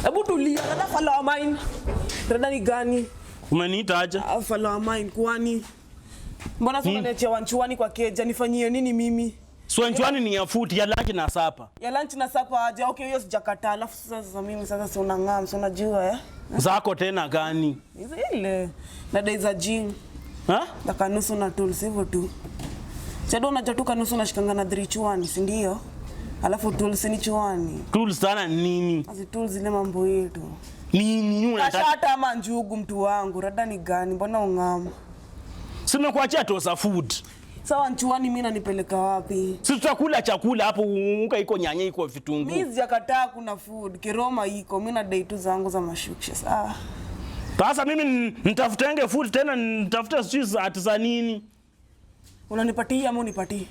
Hebu tulia, dada follow mine. Dada ni gani? Umeniita aje? Follow mine kwani? Mbona sasa unaniachia wanchuani kwa keja? Nifanyie nini mimi? So wanchuani ni ya food ya lunch na sapa. Ya lunch na sapa aje? Okay, hiyo sijakataa. Alafu sasa mimi sasa si unang'am, si unajua Zako tena gani? Ile. Dada za gym. Daka nusu na tools hivyo tu. Chado unajua tu kanusu unashikanga na 3 chuani, si ndio? Alafu tools ni chuani. Tools sana nini? Asi tools ile mambo yetu. Nini unataka? Hata ama njugu mtu wangu, rada ni gani? Mbona ungama? Sina kuachia tosa food. Sawa nchuani mimi nanipeleka wapi? Si tutakula chakula hapo unga iko nyanya iko vitunguu. Mimi sijakataa kuna food. Kiroma iko, mimi na date tu zangu za mashuksha. Sasa mimi nitafutenge food tena nitafuta sijui ati nini? Unanipatia ama unipatie?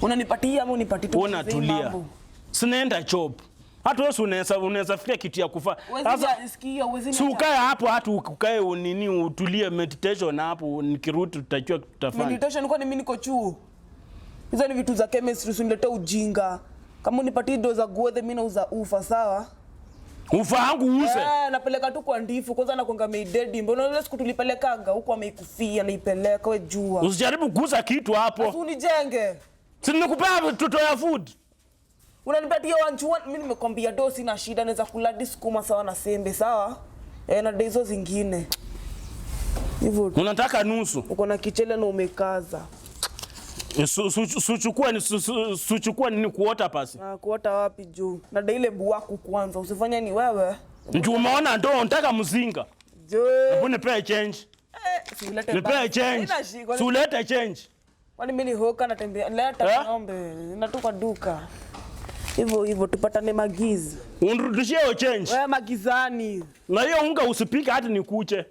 Unanipatia ama unipatie tu? Unatulia. Sinaenda job. Hata wewe unaweza fikia kitu ya kufa. Sasa sikia uwezi ni. Ukae hapo hata ukae nini utulie meditation hapo nikirudi tutajua tutafanya. Meditation kwani mimi niko chuo? Hizo ni vitu za chemistry usiniletee ujinga. Kama unipatie doza guothe mimi nauza ufa sawa? Ufa wangu uze. Napeleka tu kwa ndifu kwanza na kuanga meidedi. Mbona ile siku tulipelekanga huko ameikufia naipeleka wewe jua. Usijaribu kugusa kitu hapo. Usinijenge. Si nikupea toto ya food. Unanipatia wanchuani mimi nimekwambia dosi na shida naweza kula disukuma sawa na sembe sawa? Na hizo zingine. Hivyo. Unataka nusu. Uko na kichele na umekaza. Suchukua nini kuota pasi? Kuota wapi juu? Na ile buwaku kwanza usifanye ni wewe. Njoo umeona ndo unataka mzinga. Hebu nipe change. Nipe change. Sulete change. Kwani mimi ni hoka natembea leta ng'ombe natoka duka. Hivyo tupatane magizi. Unirudishie hiyo change. Wewe magizani. Na hiyo unga usipike hadi nikuche.